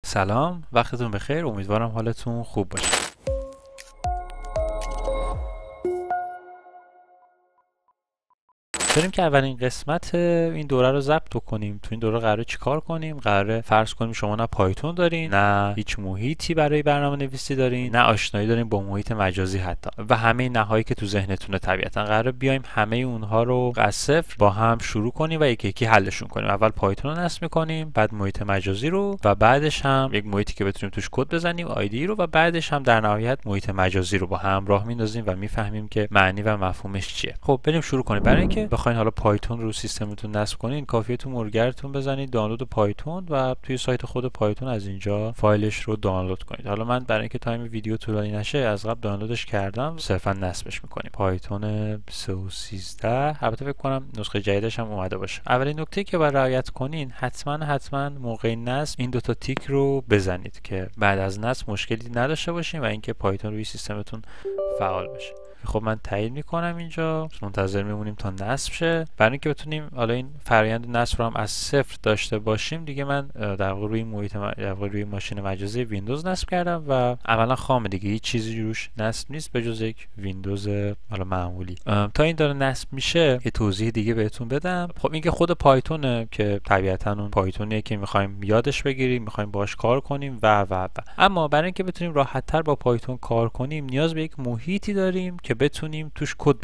سلام، وقتتون بخیر. امیدوارم حالتون خوب باشه. بریم که اولین قسمت این دوره رو ضبط کنیم. تو این دوره قراره چیکار کنیم؟ قراره فرض کنیم شما نه پایتون دارین، نه هیچ محیطی برای برنامه نویسی دارین، نه آشنایی دارین با محیط مجازی حتی، و همه نهایی که تو ذهنتونه. طبیعتا قراره بیایم همه اونها رو از صفر با هم شروع کنیم و یکی یکی حلشون کنیم. اول پایتون رو نصب می‌کنیم، بعد محیط مجازی رو، و بعدش هم یک محیطی که بتونیم توش کد بزنیم، آیدی رو، و بعدش هم در نهایت محیط مجازی رو با هم راه میندازیم و میفهمیم که معنی و مفهومش چیه. خب بریم شروع کنیم. برای اینکه بخواید حالا پایتون رو سیستمتون نصب کنین، کافیه تو مرورگرتون بزنید دانلود پایتون و توی سایت خود پایتون از اینجا فایلش رو دانلود کنید. حالا من برای اینکه تایم ویدیو طولانی نشه از قبل دانلودش کردم، صرفا نصبش میکنیم. پایتون 3.13. البته فکر کنم نسخه جدیدش هم اومده باشه. اولین نکته که باید رعایت کنین، حتما موقع نصب این دوتا تیک رو بزنید که بعد از نصب مشکلی نداشته باشین و اینکه پایتون روی سیستمتون فعال بشه. خب من تایید میکنم اینجا، منتظر میمونیم تا نصب شه. برای اینکه بتونیم حالا این فرآیند نصب رو هم از صفر داشته باشیم، دیگه من در واقع روی محیط روی ماشین مجازی ویندوز نصب کردم و عملا خامه دیگه، هیچ چیزی روش نصب نیست به جز یک ویندوز حالا معمولی. تا این داره نصب میشه یه توضیح دیگه بهتون بدم. خب این که خود پایتونه که طبیعتا اون پایتونیه که میخوایم یادش بگیریم، میخوایم باهاش کار کنیم و اما برای اینکه بتونیم راحت‌تر با پایتون کار کنیم نیاز به یک محیطی داریم که بتونیم توش کد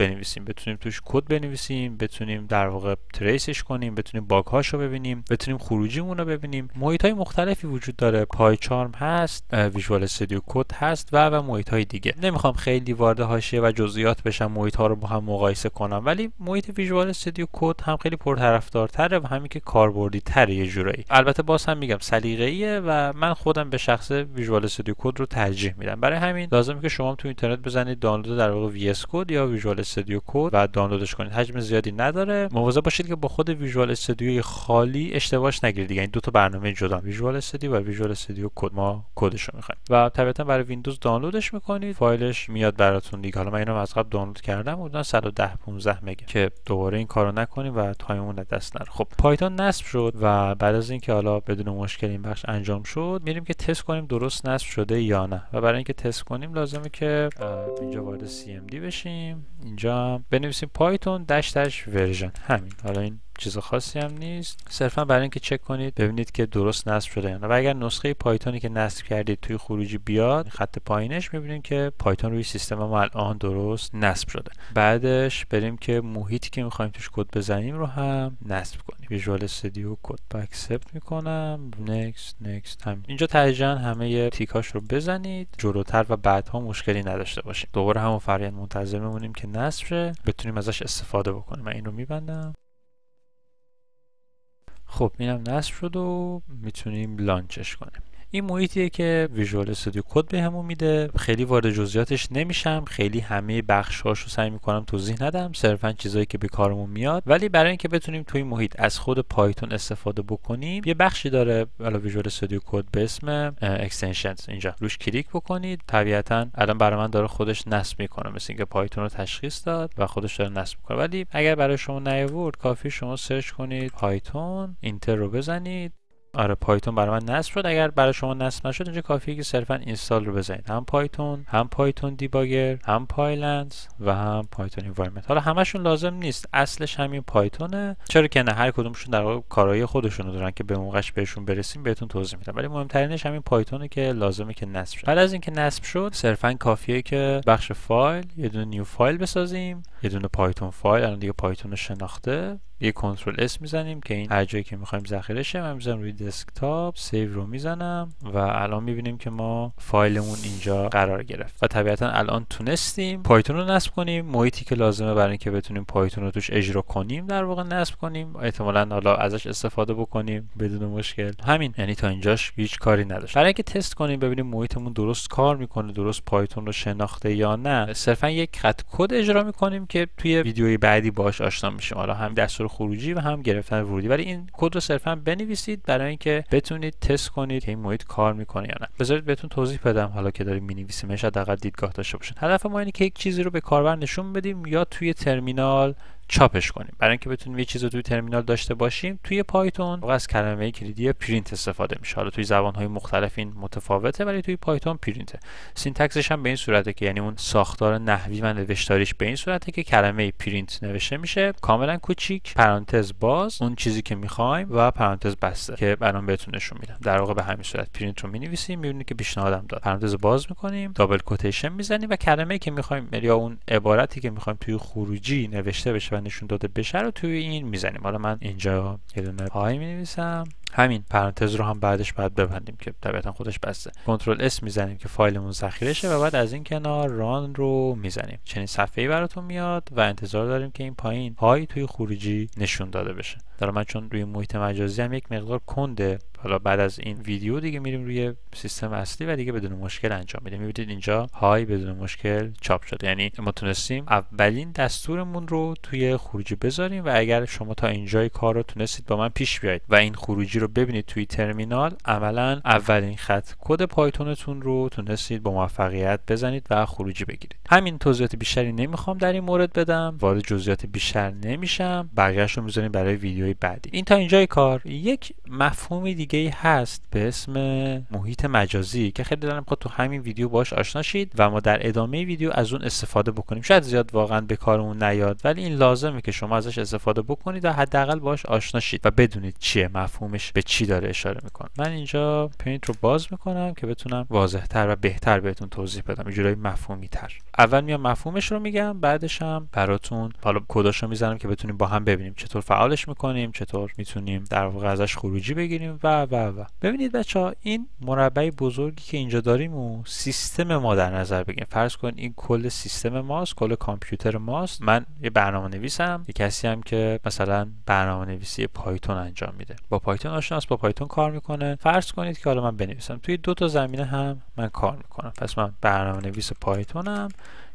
بنویسیم، بتونیم در واقع تریسش کنیم، بتونیم باگ هاشو ببینیم، بتونیم خروجیمون رو ببینیم. محیط‌های مختلفی وجود داره، پایچارم هست، ویژوال استودیو کد هست و محیط‌های دیگه. نمیخوام خیلی وارد حاشیه و جزئیات بشم، محیط‌ها رو با هم مقایسه کنم، ولی محیط ویژوال استودیو کد هم خیلی پرطرفدارتره و همین که کاربردی‌تره یه جورایی. البته باز هم میگم سلیقه‌ایه و من خودم به شخص ویژوال استودیو کد رو ترجیح میدم. برای همین لازمه که شما تو اینترنت بزنید دانلود در واقع VS Code یا ویژوال استودیو کد و دانلودش کنید. حجم زیادی نداره. مواظب باشید که با خود ویژوال استودیو خالی اشتباهش نگیرید. دیگه این دو تا برنامه جدا، ویژوال استودیو و ویژوال استودیو کد. ما کدش رو می‌خوایم و طبیعتا برای ویندوز دانلودش می‌کنید، فایلش میاد براتون دیگه. حالا من اینو از قبل دانلود کردم، حدود 110-15 مگه، که دوباره این کارو نکنیم و تایممون دست نره. خب پایتون نصب شد و بعد از اینکه حالا بدون مشکل این بخش انجام شد، میریم که تست کنیم درست نصب شده یا نه. و برای اینکه تست کنیم لازمه که اینجا وارد CMD بشیم، اینجا بنویسیم پایتون داش ورژن. همین. حالا این چیز خاصی هم نیست، صرفا برای اینکه چک کنید ببینید که درست نصب شده یا نه. و اگر نسخه پایتونی که نصب کردید توی خروجی بیاد، خط پایینش میبینید که پایتون روی سیستم ما الان درست نصب شده. بعدش بریم که محیطی که میخوایم توش کد بزنیم رو هم نصب کنیم. ویژوال استودیو کد اکسپت میکنم، نکست. همین. اینجا تدریجا همه تیکاش رو بزنید جلوتر و بعدها مشکلی نداشته باشیم. دوباره همون فرآیند منتظر میمونیم که نصب شه، بتونیم ازش استفاده بکنیم. من این رو میبندم. خب اینم نصب شد و میتونیم لانچش کنیم. این محیطیه که ویژوال استودیو کد بهمون میده. خیلی وارد جزئیاتش نمیشم، خیلی همه بخش‌هاشو سعی میکنم توضیح ندم، صرفا چیزایی که به کارمون میاد. ولی برای اینکه بتونیم توی محیط از خود پایتون استفاده بکنیم، یه بخشی داره علاوه ویژوال استودیو کد به اسم اکستنشنز. اینجا روش کلیک بکنید. طبیعتا الان برای من داره خودش نصب میکنه، مثل اینکه پایتون رو تشخیص داد و خودش داره نصب میکنه. ولی اگر برای شما نیاورد، کافی شما سرچ کنید پایتون، اینتر رو بزنید. آره پایتون برای من نصب شد. اگر برای شما نصب نشد، اینجا کافیه که صرفا اینستال رو بزنید. هم پایتون دیباگر، هم پایلندز و هم پایتون انوایرمنت. حالا همشون لازم نیست، اصلش همین پایتونه. چرا که نه، هر کدومشون در واقع کارهای خودشونو دارن که به موقعش بهشون برسیم بهتون توضیح میدم. ولی مهمترینش همین پایتونه که لازمه که نصب شه. بعد از اینکه نصب شد، صرفا کافیه که بخش فایل یه دونه نیو فایل بسازیم، یه دونه پایتون فایل. الان دیگه پایتون رو شناخته، یه کنترل اس میزنیم که این هر جایی که میخوایم ذخیره شه. من میذارم روی دسکتاپ، سیو رو میزنم و الان میبینیم که ما فایلمون اینجا قرار گرفت. و طبیعتا الان تونستیم پایتون رو نصب کنیم، محیطی که لازمه برای اینکه بتونیم پایتون رو توش اجرا کنیم در واقع نصب کنیم، احتمالاً حالا ازش استفاده بکنیم بدون مشکل. همین، یعنی تا اینجاش هیچ کاری نداشت. برای اینکه تست کنیم ببینیم محیطمون درست کار میکنه، درست پایتون رو شناخته یا نه، صرفا یک خط کد اجرا میکنیم که توی ویدیوی بعدی باهاش آشنا میشیم، حالا هم دستور خروجی و هم گرفتن ورودی. ولی این کد رو صرفا بنویسید برای اینکه بتونید تست کنید که این محیط کار میکنه یا نه. بذارید بهتون توضیح بدم حالا که داریم مینویسیم، حداقل دیدگاه داشته باشین. هدف ما اینه که یک چیزی رو به کاربر نشون بدیم، یا توی ترمینال چاپش کنیم. برای اینکه بتونیم یه چیز رو توی ترمینال داشته باشیم توی پایتون از کلمه کلیدی پرینت استفاده میشه. حالا توی زبان‌های مختلف این متفاوته ولی توی پایتون پرینته. سینتکسش هم به این صورته که یعنی اون ساختار نحوی و نوشتاریش به این صورته که کلمه پرینت نوشته میشه کاملا کوچیک، پرانتز باز، اون چیزی که می‌خوایم و پرانتز بسته که الان بهتون نشون میدم. در واقع به همین صورت پرینت رو می‌نویسیم، می‌بینید که پیشنهادم داد. پرانتز باز می‌کنیم، دابل کوتیشن می‌زنیم و کلمه‌ای که می‌خوایم یا اون عبارتی که می‌خوایم توی خروجی نوشته بشه و نشون داده بشه رو توی این می‌زنیم. حالا من اینجا یه دونه پای می‌نویسم. همین پرانتز رو هم بعدش باید ببندیم که طبیعتا خودش بسته. کنترل اس میزنیم که فایلمون ذخیره شه و بعد از این کنار ران رو میزنیم. چنین صفحه‌ای براتون میاد و انتظار داریم که این پایین پای توی خروجی نشون داده بشه. در من چون روی محیط مجازی هم یک مقدار کنده، حالا بعد از این ویدیو دیگه میریم روی سیستم اصلی و دیگه بدون مشکل انجام میدیم. میبینید اینجا های بدون مشکل چاپ شده، یعنی ما تونستیم اولین دستورمون رو توی خروجی بذاریم و اگر شما تا اینجای کار رو تونستید با من پیش بیایید و این خروجی رو ببینید توی ترمینال، عملا اولین خط کد پایتونتون رو تونستید با موفقیت بزنید و خروجی بگیرید. همین توضیحات بیشتری نمیخوام در این مورد بدم، وارد جزئیات بیشتر نمیشم، بقیه‌اش رو میذاریم برای ویدیوهای بعدی. این تا اینجای کار. یک مفهومی دیگه هست به اسم محیط مجازی که خیلی دلم می‌خواد تو همین ویدیو باهاش آشنا شید و ما در ادامه ویدیو از اون استفاده بکنیم. شاید زیاد واقعا به کارمون نیاد ولی این لازمه که شما ازش استفاده بکنید و حداقل باهاش آشنا شید و بدونید چیه، مفهومش به چی داره اشاره میکنه. من اینجا پرینت رو باز میکنم که بتونم واضح‌تر و بهتر بهتون توضیح بدم، یه جورایی مفهومی‌تر. اول میام مفهومش رو میگم، بعدش هم براتون حالا کداشو میذارم که بتونیم با هم ببینیم چطور فعالش میکنیم، چطور میتونیم در واقع ازش خروجی بگیریم و ببینید بچه‌ها، این مربع بزرگی که اینجا داریم و سیستم ما در نظر بگیریم. فرض کن این کل سیستم ماست، کل کامپیوتر ماست. من یه برنامه‌نویسم، یه کسی هم که مثلا برنامه‌نویسی پایتون انجام میده، با پایتون آشناست، با پایتون کار میکنه. فرض کنید که حالا من بنویسم توی دو تا زمینه هم من کار میکنم. پس من برنامه‌نویس پایتونم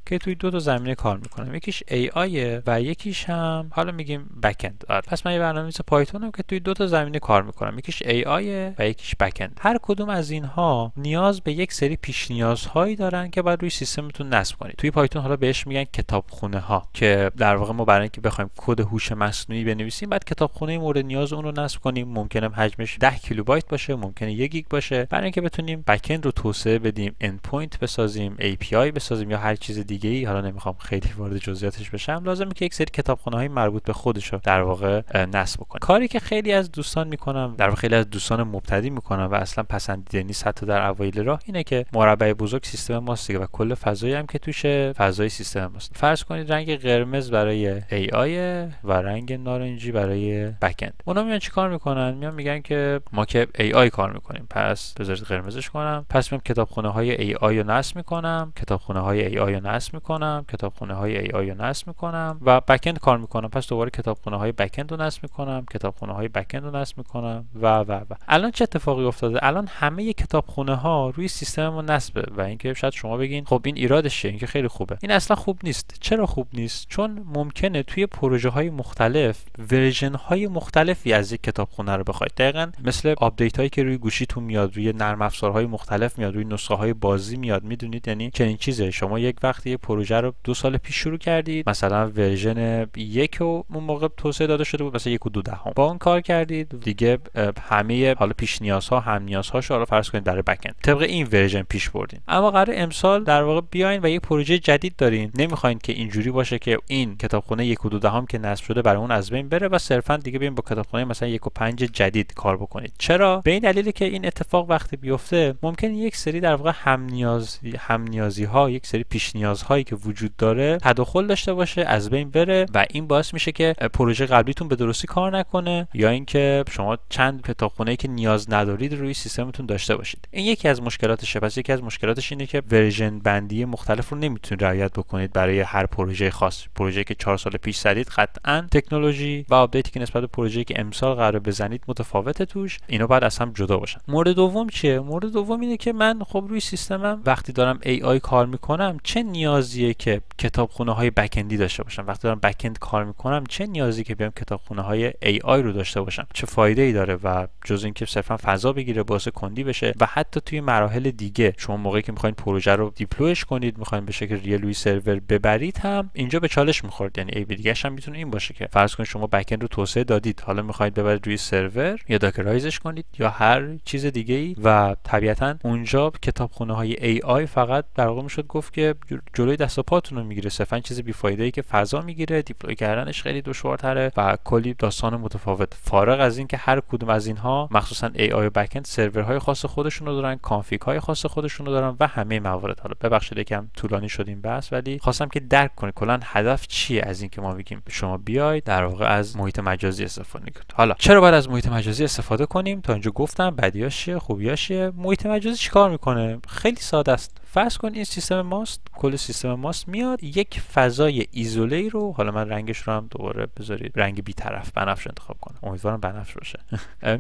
که توی دو تا زمینه کار میکنم، یکیش AI و یکیش هم حالا میگیم بک‌اند. پس من یه برنامه‌نویس پایتونم که توی دو تا زمینه کار میکنم، یکیش AI و یکیش بک‌اند. هر کدوم از اینها نیاز به یک سری پیش نیازهایی دارن که باید روی سیستمتون نصب کنید. توی پایتون حالا بهش میگن کتابخونه ها، که در واقع ما برای اینکه بخوایم کد هوش مصنوعی بنویسیم بعد کتابخونه مورد نیاز اون رو نصب کنیم. ممکنه حجمش 10 کیلوبایت باشه، ممکنه 1 گیگ باشه. برای اینکه بتونیم بک‌اند رو توسعه بدیم، اندپوینت بسازیم، API بسازیم یا هر چیز دیگه‌ای، حالا نمیخوام خیلی وارد جزئیاتش بشم، لازمه که یک سری کتابخونه‌های مربوط به خودش رو در واقع نصب کنیم. کاری که خیلی از دوستان میکنن، در واقع خیلی از دوستان مبتدی میکنن و اصلا پسندیده نیست حتی در اوایل راه، اینه که مربع بزرگ سیستم ماست دیگه و کل فضایی هم که توشه فضای سیستم ماست. فرض کنید رنگ قرمز برای AI و رنگ نارنجی برای بک‌اند. اونا میان چیکار میکنن؟ میان میگن که ما که AI کار میکنیم، پس بذارید قرمزش کنم. پس میام کتابخونه‌های AI رو نصب میکنم، کتابخونه‌های AI رو نصب میکنم، کتابخونه‌های AI رو نصب میکنم و بک‌اند کار میکنم. پس دوباره کتابخونه‌های بک‌اند رو نصب میکنم، کتابخونه‌های بک‌اند رو نصب میکنم و الان چه اتفاقی افتاده؟ الان همه کتابخونه‌ها روی سیستم ما نصبه و اینکه شاید شما بگین خب این ایرادشه، این که خیلی خوبه. این اصلا خوب نیست. چرا خوب نیست؟ چون ممکنه توی پروژه‌های مختلف ورژن‌های مختلفی از یک کتابخونه رو بخواید. دقیقاً مثل آپدیت‌هایی که روی گوشیتون میاد، روی نرم افزارهای مختلف میاد، روی نسخه‌های بازی میاد. میدونید یعنی چنین چیزه. شما یک وقتی پروژه رو 2 سال پیش شروع کردید، مثلا ورژن 1 رو اون موقع توسعه داده شده بود، مثلا 1.2 با اون کار کردید دیگه، همه حالا پیش نیازها هم نیازهاشو حالا فرض کنید برای بک‌اند طبق این ورژن پیش بردین. اما قرار امسال در واقع بیاین و یه پروژه جدید دارین، نمیخواین که اینجوری باشه که این کتابخونه 1.2 که نصب شده برای اون از بین بره و صرفا دیگه بیاین با کتابخونه مثلا 1.5 جدید کار بکنید. چرا؟ به این دلیلی که این اتفاق وقتی بیفته ممکنه یک سری در واقع هم نیازی ها، یک سری پیش نیازهایی که وجود داره تداخل داشته باشه، از بین بره و این باعث میشه که پروژه قبلیتون به درستی کار نکنه یا اینکه شما چند کتابخونه‌ای که نیاز ندارید روی سیستمتون داشته باشید. این یکی از مشکلاتشه. پس یکی از مشکلاتش اینه که ورژن بندی مختلف رو نمیتونید رعایت بکنید برای هر پروژه خاص. پروژه‌ای که 4 سال پیش زدید قطعاً تکنولوژی و آپدیتی که نسبت به پروژه‌ای که امسال قراره بزنید متفاوته توش. اینا باید از هم جدا باشن. مورد دوم چیه؟ مورد دوم اینه که من خب روی سیستمم وقتی دارم AI کار میکنم چه نیازیه که کتابخونه های بک‌اندی داشته باشم. وقتی دارم بک‌اند کار میکنم چه نیازی که بیام کتابخونه های AI رو داشته باشم؟ چه فایده ای داره؟ و جز اینکه صرفا فضا بگیره، باعث کندی بشه. و حتی توی مراحل دیگه شما موقعی که میخواین پروژه رو دیپلویش کنید، میخواین به شکل ریل روی سرور ببرید، هم اینجا به چالش میخورد. یعنی عیب دیگه هم میتونه این باشه که فرض کنید شما بک‌اند رو توسعه دادید، حالا میخواید ببرید روی سرور یا داکرایزش کنید یا هر چیز دیگه ای، و طبیعتا اونجا کتابخونه های AI فقط در واقع میشد گفت که جلوی دست و پاتون رو میگیره، صرفا چیز بی فایده ای که فضا میگیره، دیپلوی کردنش خیلی دشوارتره و کلی داستان متفاوت. فارغ از این که هر کدوم از اینها مخصوصا AI و بک‌اند سرورهای خاص خودشون رو دارن، کانفیگ های خاص خودشون رو دارن و همه موارد. حالا ببخشید یکم طولانی شد این بحث، ولی خواستم که درک کنید کلا هدف چیه از این که ما میگیم شما بیاید در واقع از محیط مجازی استفاده کنید. حالا چرا باید از محیط مجازی استفاده کنیم؟ تا اینجا گفتم بدیاش چیه، خوبیاش چیه. محیط مجازی چیکار میکنه؟ خیلی ساده است. فرض کن این سیستم ماست، کل سیستم ماست میاد یک فضای ایزوله ای رو، حالا من رنگش رو هم دوباره بذارید رنگ بی‌طرف بنفش انتخاب کنم، امیدوارم بنفش باشه.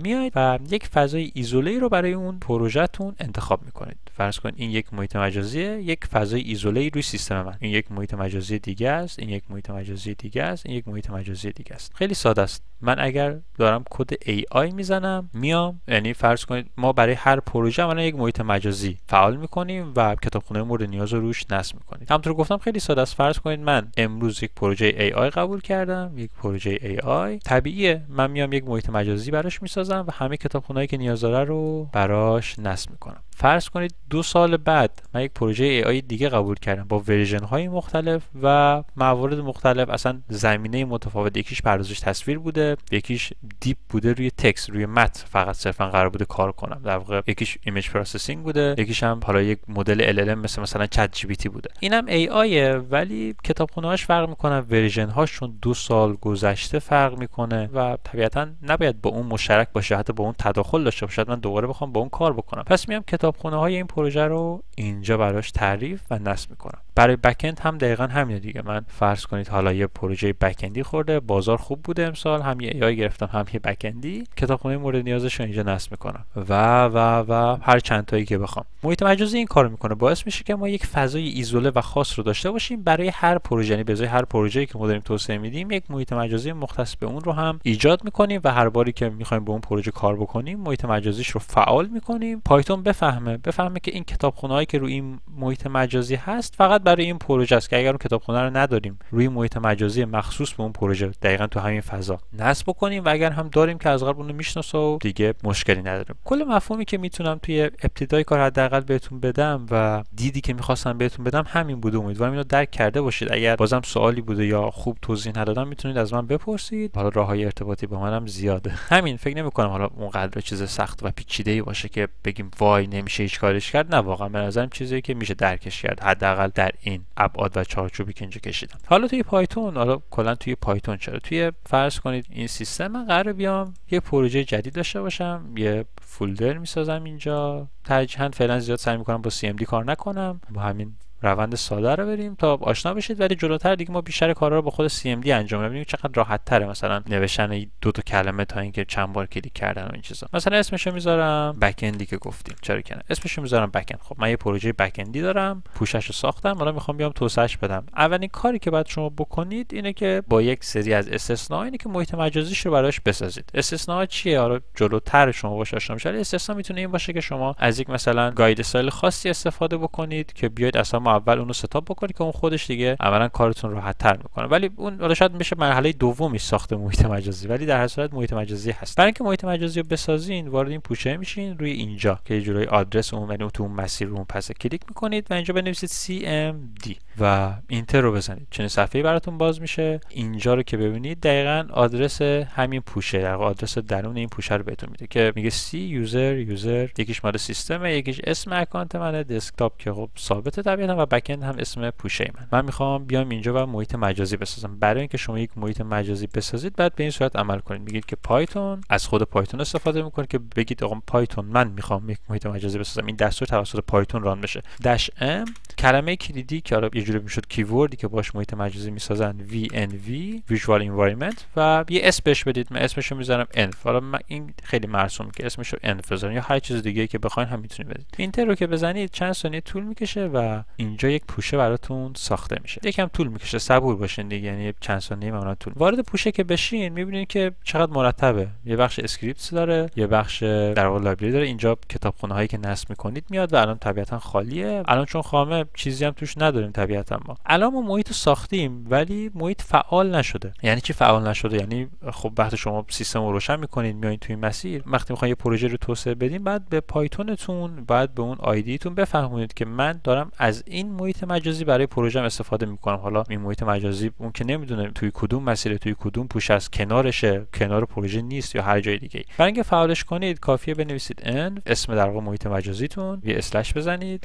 میاد و یک فضای ایزوله ای رو برای اون پروژهتون انتخاب میکنید. فرض کن این یک محیط مجازیه، یک فضای ایزوله ای روی سیستم من. این یک محیط مجازی دیگه است، این یک محیط مجازی دیگه است، این یک محیط مجازی دیگه است. خیلی ساده است. من اگر دارم کد AI میزنم، میام، یعنی فرض کنید ما برای هر پروژه ما یک محیط مجازی فعال میکنیم و کتابخونه مورد نیاز رو روش نصب میکنیم. همونطور گفتم خیلی ساده است. فرض کنید من امروز یک پروژه AI قبول کردم، یک پروژه AI طبیعیه، من میام یک محیط مجازی براش میسازم و همه کتابخونه‌ای که نیاز داره رو براش نصب میکنم. فرض کنید 2 سال بعد من یک پروژه AI دیگه قبول کردم با ورژن های مختلف و موارد مختلف، اصلا زمینه متفاوت. یکیش پردازش تصویر بوده، یکیش دیپ بوده روی تکست، روی متن فقط صرفا قرار بوده کار کنم، در واقع یکیش ایمیج پروسسینگ بوده، یکیش هم حالا یک مدل LLM مثلا چت جی پی تی بوده. اینم AI ولی کتابخونه‌هاش فرق میکنن، ورژن هاشون 2 سال گذشته فرق میکنه و طبیعتا نباید با اون مشترک باشه، حتی با اون تداخل داشته باشه، من دوباره بخوام با اون کار بکنم. پس میام کتابخونه‌های این پروژه رو اینجا براش تعریف و نصب میکنم. برای بک‌اند هم دقیقاً همینه دیگه. من فرض کنید حالا یه پروژه بک‌اندی خورده، بازار خوب بوده امسال، هم یه AI گرفتم هم یه بک‌اندی، کتابخونه مورد نیازش رو اینجا نصب میکنم و هر چند تایی که بخوام. محیط مجازی این کارو میکنه، باعث میشه که ما یک فضای ایزوله و خاص رو داشته باشیم برای هر پروژه. یعنی به جای هر پروژه‌ای که ما داریم توسعه میدیم، یک محیط مجازی مختص به اون رو هم ایجاد میکنیم و هر باری که میخوایم با اون پروژه کار بکنیم، محیط مجازیش رو فعال میکنیم. پایتون بفهمه که این کتابخونه‌هایی که روی این محیط مجازی هست فقط برای این پروژه است، که اگر اون کتابخونه رو نداریم روی محیط مجازی مخصوص به اون پروژه دقیقاً تو همین فضا نصب کنیم، و اگر هم داریم که از قبل اون رو میشناسه و دیگه مشکلی نداریم. کل مفهومی که میتونم توی ابتدای کار حداقل بهتون بدم و دیدی که میخواستم بهتون بدم همین بوده. امیدوارم اینو درک کرده باشید. اگر بازم سوالی بوده یا خوب توضیح ندادم میتونید از من بپرسید. حالا راههای ارتباطی با منم زیاده. همین، فکر نمی‌کنم حالا اونقدر چیز سخت و پیچیده‌ای باشه که بگیم وای نمیشه هیچ کارش کرد. نه، واقعا به نظرم چیزی که میشه درکش کرد، حداقل در این ابعاد و چارچوبی که اینجا کشیدم. حالا توی پایتون، حالا کلا توی پایتون چرا توی فرض کنید این سیستم من قراره بیام یه پروژه جدید داشته باشم، یه فولدر میسازم اینجا. ترجیحاً فعلا زیاد سعی میکنم با CMD کار نکنم، با همین روند ساده رو بریم تا آشنا بشید، ولی جلوتر دیگه ما بیشتر کارا رو با خود CMD انجام میدیم. چقدر راحت تره مثلا نوشتن 2 تا کلمه تا اینکه چند بار کلیک کردن و این چیزا. مثلا اسمشو میذارم بک‌اندی که گفتیم، چرا که نه، اسمشو میذارم بک‌اند. خب من یه پروژه بک‌اندی دارم، پوشش رو ساختم، حالا میخوام بیام توسعهش بدم. اولین کاری که باید شما بکنید اینه که با یک سری از استثناء اینه که محیط مجازیش رو براش بسازید. استثناء چیه؟ حالا جلوتر شما باهاش آشنا میشید. استثناء میتونه این باشه که شما از یک مثلا گاید استایل خاصی استفاده بکنید که بیاید اصلا اول اون رو ستاپ بکنید که اون خودش دیگه عملا کارتون راحت تر میکنه. ولی اون حالا شاید میشه مرحله دومی ساخت محیط مجازی، ولی در هر صورت محیط مجازی هست. برای اینکه محیط مجازی رو بسازین، وارد این پوشه میشین، روی اینجا که یه جوری آدرس اون، یعنی تو اون مسیر رو پس کلیک میکنید و اینجا بنویسید CMD و اینتر رو بزنید. چنین صفحه‌ای براتون باز میشه. اینجا رو که ببینید دقیقاً آدرس همین پوشه، در واقع آدرس درون این پوشه رو بهتون میده که میگه C یوزر، یکیش مال سیستمه، یکیش اسم اکانت منه، دسکتاپ که خب ثابته طبیعتاً، و بک‌اند هم اسم پوشه من میخوام بیام اینجا و محیط مجازی بسازم. برای اینکه شما یک محیط مجازی بسازید بعد به این صورت عمل کنید. میگید که پایتون، از خود پایتون استفاده میکنید که بگید آقا پایتون من میخوام یک محیط مجازی بسازم، این دستور توسط پایتون ران بشه. -m کلمه کلیدی که حالا یه جوری میشد کیوردی که باش محیط مجازی میسازن VNV Visual Environment و یه اسم بهش بدید. من اسمشو میذارم env. حالا من این خیلی مرسومه که اسمشو env بذارین یا هر چیز دیگه که بخواین هم میتونید بدید. اینتر رو که بزنید چند ثانیه طول میکشه و اینجا یک پوشه براتون ساخته میشه. یکم طول میکشه، صبور باشین دیگه، یعنی چند ثانیه معمولا طول. وارد پوشه که بشین میبینید که چقدر مرتبه. یه بخش اسکریپت داره، یه بخش در واقع لایبرری داره. اینجا کتابخونه هایی که نصب میکنید میاد و الان طبیعتا خالیه. الان چون خامه چیزی هم توش نداریم طبیعتا. ما الان ما محیط ساختیم ولی محیط فعال نشده. یعنی چی فعال نشده؟ یعنی خب وقتی شما سیستم رو روشن میکنید میایین توی مسیر، وقتی میخواین یه پروژه رو توسعه بدین بعد به پایتونتون، بعد به اون آیدیتون بفهمونید که من دارم از این محیط مجازی برای پروژه‌ام استفاده میکنم. حالا این محیط مجازی اون که نمیدونه توی کدوم مسیر، توی کدوم پوشه است، کنارشه، کنار پروژه نیست یا هر جای دیگه. برای اینکه فعالش کنید کافیه بنویسید env اسم در واقع محیط مجازیتون، یه اسلش بزنید،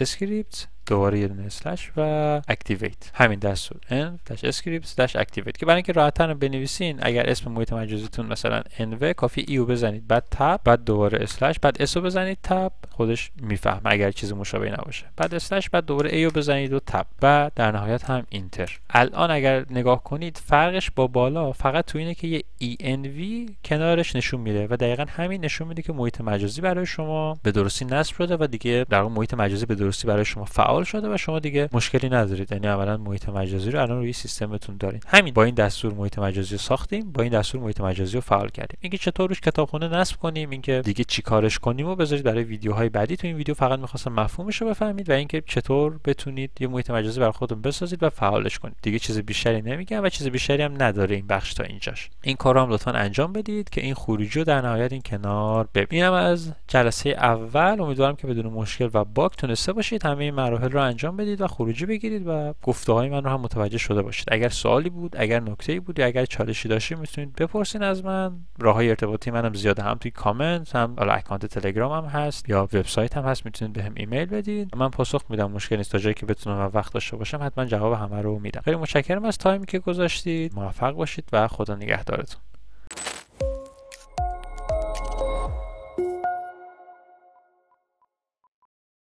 اسکریپت دوباره یه دونه اسلش و اکتیویت. همین دستور env-scripts-activate که برای اینکه راحت‌تر بنویسین اگر اسم محیط مجازیتون مثلا env کافی ایو بزنید، بعد تب، بعد دوباره اسلش، بعد اسو بزنید تب، خودش میفهمه اگر چیز مشابهی نباشه. بعد اسلش، بعد دوباره ایو بزنید و تب و در نهایت هم اینتر. الان اگر نگاه کنید فرقش با بالا فقط تو اینه که یه env کنارش نشون میده و دقیقاً همین نشون میده که محیط مجازی برای شما به درستی نصب شده و دیگه در واقع محیط مجازی به درستی برای شما فعال شده و شما دیگه مشکلی ندارید. یعنی عملاً محیط مجازی رو الان روی سیستمتون دارین. همین با این دستور محیط مجازی رو ساختیم، با این دستور محیط مجازی رو فعال کردیم. اینکه چطور روش کتابخونه نصب کنیم، اینکه دیگه چی کارش کنیم و بذارید برای ویدیوهای بعدی. تو این ویدیو فقط می‌خواستم مفهومش رو بفهمید و اینکه چطور بتونید یه محیط مجازی برای خودتون بسازید و فعالش کنید. دیگه چیز بیشتری نمیگم و چیز بیشتری هم نداره این بخش تا اینجاش. این کارو هم لطفاً انجام بدید که این خروجی رو در نهایت این کنار ببینیم. از جلسه اول امیدوارم که بدون مشکل و باگ تونسته باشید همه این مراحل رو انجام بدید و خروجی بگیرید و گفته‌های من رو هم متوجه شده باشید. اگر سوالی بود، اگر نکته‌ای بود یا اگر چالشی داشتید میتونید بپرسین از من. راههای ارتباطی منم زیاده، هم توی کامنت، هم حالا اکانت تلگرامم هست یا وبسایت هم هست، میتونید بهم ایمیل بدید. من پاسخ میدم، مشکلی نیست. تا جایی که بتونم و وقت داشته باشم حتما جواب همه رو میدم. خیلی متشکرم از تایمی که گذاشتید. موفق باشید و خدا نگهدارتون.